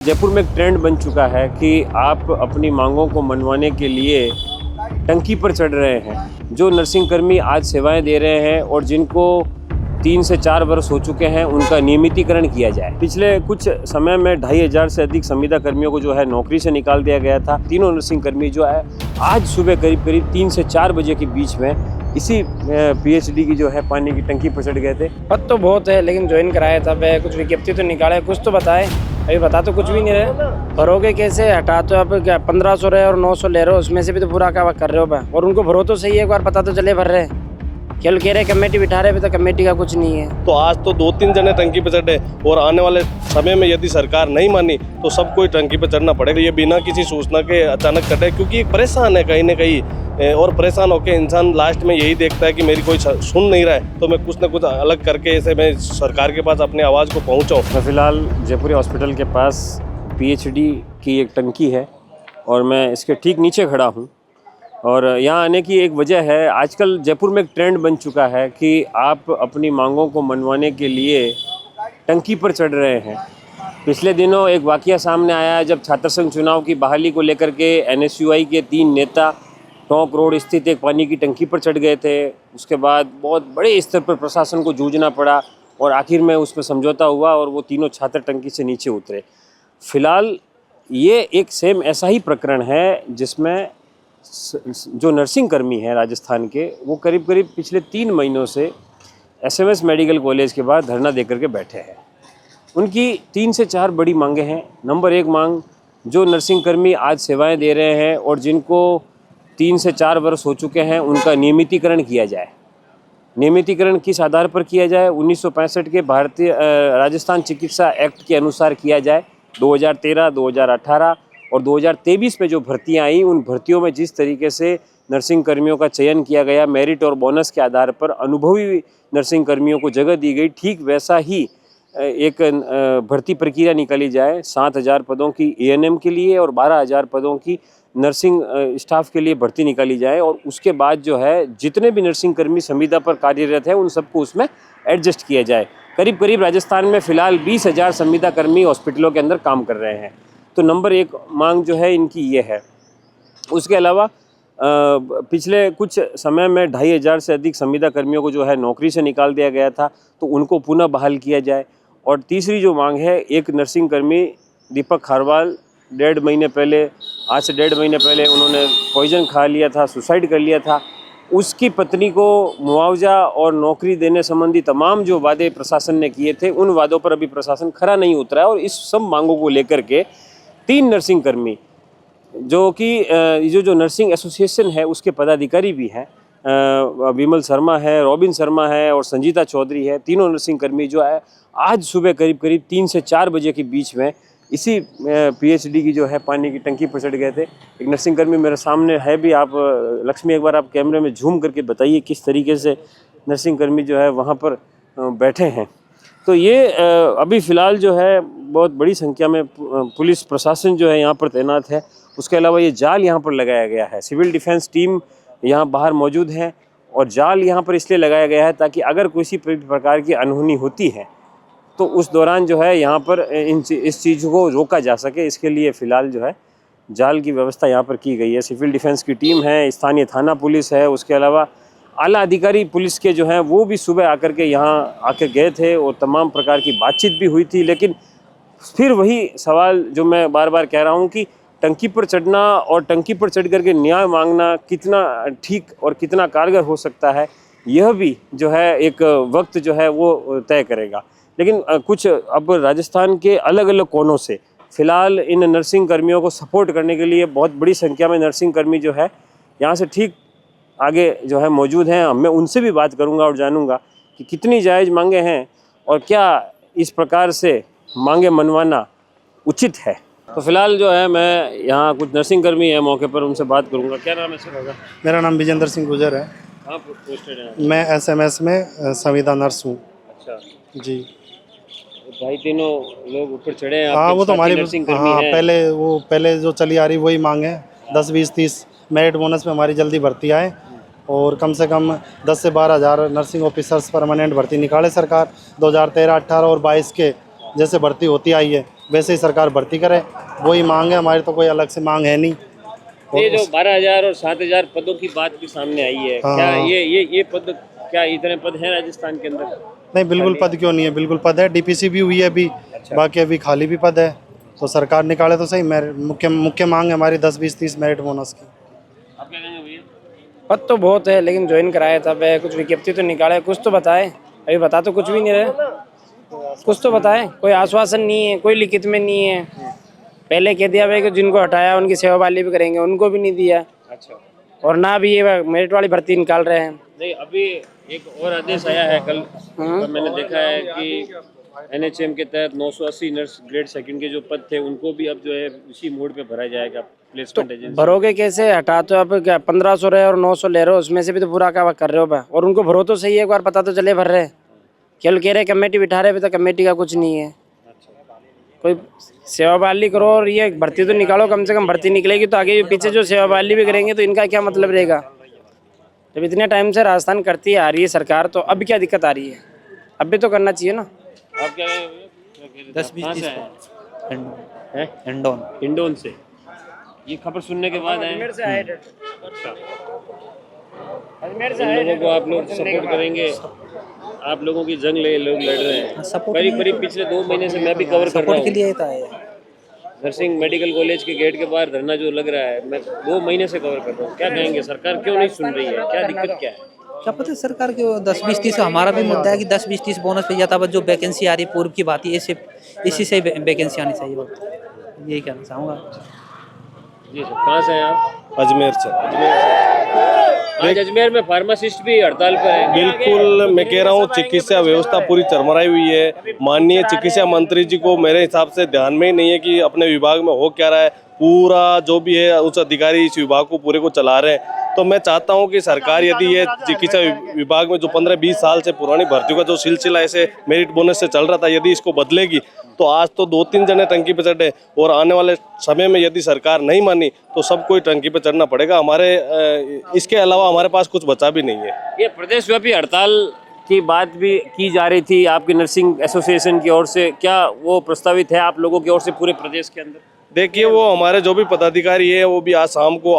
जयपुर में एक ट्रेंड बन चुका है कि आप अपनी मांगों को मनवाने के लिए टंकी पर चढ़ रहे हैं। जो नर्सिंग कर्मी आज सेवाएं दे रहे हैं और जिनको 3 से 4 वर्ष हो चुके हैं, उनका नियमितीकरण किया जाए। पिछले कुछ समय में 2500 से अधिक संविदा कर्मियों को जो है नौकरी से निकाल दिया गया था। तीनों नर्सिंग कर्मी जो है आज सुबह करीब 3 से 4 बजे के बीच में इसी पीएचडी की जो है पानी की टंकी पर चढ़ गए थे। पद तो बहुत है, लेकिन ज्वाइन कराया था वह कुछ विज्ञप्ति तो निकाले, कुछ तो बताए। अभी बता तो कुछ भी नहीं रहे। भरोगे कैसे? हटा तो आप क्या 1500 रहे और 900 ले रहे हो, उसमें से भी तो पूरा क्या कर रहे हो। और उनको भरो तो सही, एक बार पता तो चले भर रहे। केवल कह रहे कमेटी बिठा रहे, अभी तो कमेटी का कुछ नहीं है। तो आज तो 2-3 जने टंकी पे चढ़े और आने वाले समय में यदि सरकार नहीं मानी तो सबको टंकी पे चढ़ना पड़ेगा। ये बिना किसी सूचना के अचानक चढ़े, क्योंकि परेशान है कहीं ना कहीं। और परेशान होकर इंसान लास्ट में यही देखता है कि मेरी कोई सुन नहीं रहा है, तो मैं कुछ ना कुछ अलग करके ऐसे मैं सरकार के पास अपनी आवाज़ को पहुँचाऊँ। मैं फ़िलहाल जयपुरी हॉस्पिटल के पास पीएचडी की एक टंकी है और मैं इसके ठीक नीचे खड़ा हूँ। और यहाँ आने की एक वजह है, आजकल जयपुर में एक ट्रेंड बन चुका है कि आप अपनी मांगों को मनवाने के लिए टंकी पर चढ़ रहे हैं। पिछले दिनों एक वाकया सामने आया जब छात्र संघ चुनाव की बहाली को लेकर के एनएसयूआई के 3 नेता टोंक रोड स्थित एक पानी की टंकी पर चढ़ गए थे। उसके बाद बहुत बड़े स्तर पर प्रशासन को जूझना पड़ा और आखिर में उस पर समझौता हुआ और वो तीनों छात्र टंकी से नीचे उतरे। फिलहाल ये एक सेम ऐसा ही प्रकरण है जिसमें जो नर्सिंग कर्मी हैं राजस्थान के, वो करीब पिछले 3 महीनों से एसएमएस मेडिकल कॉलेज के बाद धरना देकर के बैठे हैं। उनकी 3 से 4 बड़ी मांगें हैं। नंबर 1 मांग, जो नर्सिंग कर्मी आज सेवाएं दे रहे हैं और जिनको 3 से 4 वर्ष हो चुके हैं, उनका नियमितीकरण किया जाए। नियमितीकरण किस आधार पर किया जाए? 1965 के भारतीय राजस्थान चिकित्सा एक्ट के अनुसार किया जाए। 2013, 2018 और 2023 में जो भर्तियां आई, उन भर्तियों में जिस तरीके से नर्सिंग कर्मियों का चयन किया गया, मेरिट और बोनस के आधार पर अनुभवी नर्सिंग कर्मियों को जगह दी गई, ठीक वैसा ही एक भर्ती प्रक्रिया निकाली जाए। 7000 पदों की एएनएम के लिए और 12000 पदों की नर्सिंग स्टाफ के लिए भर्ती निकाली जाए। और उसके बाद जो है जितने भी नर्सिंग कर्मी संविदा पर कार्यरत है, उन सबको उसमें एडजस्ट किया जाए। करीब राजस्थान में फ़िलहाल 20,000 संविदा कर्मी हॉस्पिटलों के अंदर काम कर रहे हैं। तो नंबर 1 मांग जो है इनकी ये है। उसके अलावा पिछले कुछ समय में 2500 से अधिक संविदा कर्मियों को जो है नौकरी से निकाल दिया गया था, तो उनको पुनः बहाल किया जाए। और तीसरी जो मांग है, एक नर्सिंग कर्मी दीपक खारवाल आज से 1.5 महीने पहले उन्होंने पॉइजन खा लिया था, सुसाइड कर लिया था। उसकी पत्नी को मुआवजा और नौकरी देने संबंधी तमाम जो वादे प्रशासन ने किए थे, उन वादों पर अभी प्रशासन खरा नहीं उतरा है। और इस सब मांगों को लेकर के 3 नर्सिंग कर्मी, जो कि जो नर्सिंग एसोसिएशन है उसके पदाधिकारी भी हैं, विमल शर्मा है, रॉबिन शर्मा है और संजीता चौधरी है। तीनों नर्सिंग कर्मी जो है आज सुबह करीब 3 से 4 बजे के बीच में इसी पीएचडी की जो है पानी की टंकी पर चढ़ गए थे। एक नर्सिंग कर्मी मेरे सामने है भी। आप लक्ष्मी, एक बार आप कैमरे में झूम करके बताइए किस तरीके से नर्सिंग कर्मी जो है वहाँ पर बैठे हैं। तो ये अभी फ़िलहाल जो है बहुत बड़ी संख्या में पुलिस प्रशासन जो है यहाँ पर तैनात है। उसके अलावा ये जाल यहाँ पर लगाया गया है। सिविल डिफेंस टीम यहाँ बाहर मौजूद है और जाल यहाँ पर इसलिए लगाया गया है ताकि अगर किसी प्रकार की अनहोनी होती है तो उस दौरान जो है यहाँ पर इस चीज़ को रोका जा सके। इसके लिए फ़िलहाल जो है जाल की व्यवस्था यहाँ पर की गई है। सिविल डिफेंस की टीम है, स्थानीय थाना पुलिस है, उसके अलावा आला अधिकारी पुलिस के जो हैं वो भी सुबह आकर के यहाँ आकर गए थे और तमाम प्रकार की बातचीत भी हुई थी। लेकिन फिर वही सवाल जो मैं बार बार कह रहा हूँ कि टंकी पर चढ़ना और टंकी पर चढ़ करके न्याय मांगना कितना ठीक और कितना कारगर हो सकता है, यह भी जो है एक वक्त जो है वो तय करेगा। लेकिन कुछ अब राजस्थान के अलग अलग कोनों से फ़िलहाल इन नर्सिंग कर्मियों को सपोर्ट करने के लिए बहुत बड़ी संख्या में नर्सिंग कर्मी जो है यहाँ से ठीक आगे जो है मौजूद हैं। मैं उनसे भी बात करूंगा और जानूंगा कि कितनी जायज़ मांगे हैं और क्या इस प्रकार से मांगे मनवाना उचित है। तो फिलहाल जो है मैं यहाँ कुछ नर्सिंग कर्मी है मौके पर, उनसे बात करूंगा। क्या नाम है सर? मेरा नाम विजेंद्र सिंह गुजर है। कहाँ पोस्टेड है? मैं एसएमएस में संविदा नर्स हूँ। अच्छा जी। भाई तीनों लोग ऊपर चढ़े हैं। हाँ, वो तो हमारी नर्सिंग कर्मी हैं। पहले जो चली आ रही वही मांग है। 10, 20, 30 मेरिट बोनस में हमारी जल्दी भर्ती आए और कम से कम 10 से 12 हज़ार नर्सिंग ऑफिसर्स परमानेंट भर्ती निकाले सरकार। 2013, 18 और 22 के जैसे भर्ती होती आई है वैसे ही सरकार भर्ती करे, वही मांग है हमारी, तो कोई अलग से मांग है नहीं। ये जो 12,000 और 7,000 पदों की बात भी सामने आई है, हाँ। क्या ये पद, क्या इतने पद हैं राजस्थान के अंदर? नहीं, बिल्कुल पद क्यों नहीं है, बिल्कुल पद है, डीपीसी भी हुई है अभी। बाकी अभी खाली भी पद है, तो सरकार निकाले तो सही। मुख्य मांग है हमारी 10, 20, 30 मेरिट बोनस की। आप क्या कहेंगे भैया? पद तो बहुत है, लेकिन ज्वाइन कराया तब है, कुछ विज्ञप्ति तो निकाले, कुछ तो बताए। अभी बता तो कुछ भी नहीं रहे, कुछ तो बताए। कोई आश्वासन नहीं है, कोई लिखित में नहीं है। पहले कह दिया भाई कि जिनको हटाया उनकी सेवा बहाली भी करेंगे, उनको भी नहीं दिया। अच्छा, और ना भी ये मेरिट वाली भर्ती निकाल रहे हैं। नहीं अभी एक और आदेश आया है कल, तो मैंने देखा है कि एनएचएम के तहत 980 नर्स ग्रेड सेकंड के जो पद थे उनको भी अब जो है उसी मोड पे भरा जाएगा प्लेसमेंट एजेंसी। भरोगे कैसे? हटा तो अब क्या 1500 रहे और 900 ले रहे हो, उसमें से भी तो पूरा का कर रहे हो बा। और उनको भरो तो सही है, एक बार पता तो चले भर रहे। केवल कह रहे कमेटी बिठा रहे, अभी तो कमेटी का कुछ नहीं है। कोई सेवा बहाली करो और ये भर्ती तो निकालो, कम से कम भर्ती निकलेगी तो आगे पीछे जो सेवा बहाली भी करेंगे तो इनका क्या मतलब रहेगा? जब इतने टाइम से राजस्थान करती आ रही है सरकार, तो अब क्या दिक्कत आ रही है? अब भी तो करना चाहिए ना। आप क्या कहेंगे भैया? 10-20 है हिंडोन हिंडोन से ये खबर सुनने के बाद आए। इन लोगों को आप लोग सपोर्ट करेंगे, आप लोगों की जंग लोग लड़ रहे हैं। सपोर्ट करीब करीब पिछले 2 महीने से मैं भी कवर कर रहा सपोर्ट के हूँ। लिए था ये। नर्सिंग मेडिकल कॉलेज के गेट के बाहर धरना जो लग रहा है, मैं 2 महीने से कवर कर रहा हूँ। क्या कहेंगे, सरकार क्यों नहीं सुन रही है? क्या दिक्कत क्या है? क्या पता सरकार के 10-20-30 हमारा भी मुद्दा है कि 10-20-30 बोनस पे जाता, जो वैकेंसी आ रही है पूर्व की बात है, इसी से वैकेंसी आनी चाहिए। यही कहना चाहूँगा। जी सर, कहाँ से हैं आप? अजमेर से। आज अजमेर में फार्मासिस्ट भी हड़ताल पर है। बिल्कुल, मैं कह रहा हूँ चिकित्सा व्यवस्था पूरी चरमराई हुई है। माननीय चिकित्सा मंत्री जी को मेरे हिसाब से ध्यान में ही नहीं है कि अपने विभाग में हो क्या रहा है। पूरा जो भी है उच्च अधिकारी इस विभाग को पूरे को चला रहे हैं। तो मैं चाहता हूं कि सरकार यदि ये चिकित्सा विभाग में जो 15-20 साल से पुरानी भर्तियों का जो सिलसिला ऐसे मेरिट बोनस से चल रहा था, यदि इसको बदलेगी तो आज तो 2-3 जने टंकी पे चढ़े, और आने वाले समय में यदि सरकार नहीं मानी तो सब कोई टंकी पे चढ़ना पड़ेगा। इसके अलावा हमारे पास कुछ बचा भी नहीं है। ये प्रदेशव्यापी हड़ताल की बात भी की जा रही थी आपकी नर्सिंग एसोसिएशन की ओर से, क्या वो प्रस्तावित है आप लोगों की ओर से पूरे प्रदेश के अंदर? देखिए, वो हमारे जो भी पदाधिकारी है वो भी आज शाम को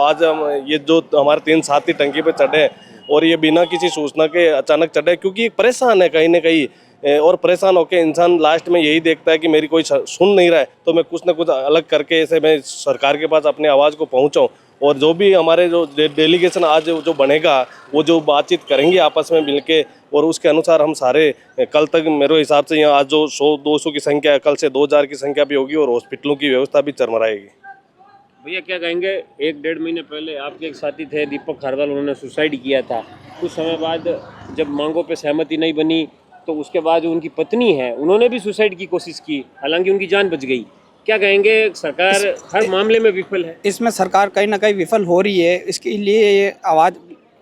ये जो हमारे 3 साथी टंकी पे चढ़े और ये बिना किसी सूचना के अचानक चढ़े, क्योंकि परेशान है कहीं ना कहीं। और परेशान होकर इंसान लास्ट में यही देखता है कि मेरी कोई सुन नहीं रहा है, तो मैं कुछ ना कुछ अलग करके ऐसे मैं सरकार के पास अपनी आवाज़ को पहुँचाऊँ। और जो भी हमारे जो डेलीगेशन आज जो बनेगा, वो जो बातचीत करेंगे आपस में मिलके, और उसके अनुसार हम सारे कल तक मेरे हिसाब से यहाँ आज जो 100-200 की संख्या है, कल से 2000 की संख्या भी होगी और हॉस्पिटलों की व्यवस्था भी चरमराएगी। भैया क्या कहेंगे, 1-1.5 महीने पहले आपके एक साथी थे दीपक खारवाल, उन्होंने सुसाइड किया था। कुछ समय बाद जब मांगों पे सहमति नहीं बनी तो उसके बाद जो उनकी पत्नी है उन्होंने भी सुसाइड की कोशिश की, हालांकि उनकी जान बच गई। क्या कहेंगे, सरकार हर मामले में विफल है? इसमें सरकार कहीं ना कहीं विफल हो रही है। इसके लिए ये आवाज़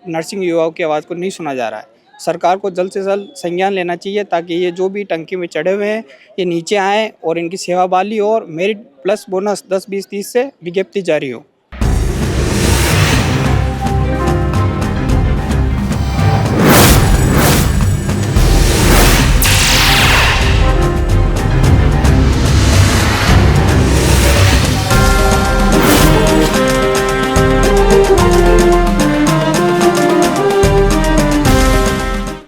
नर्सिंग युवाओं की आवाज़ को नहीं सुना जा रहा है। सरकार को जल्द से जल्द संज्ञान लेना चाहिए ताकि ये जो भी टंकी में चढ़े हुए हैं ये नीचे आएँ और इनकी सेवा बहाली और मेरिट प्लस बोनस 10, 20, 30 से विज्ञप्ति जारी हो।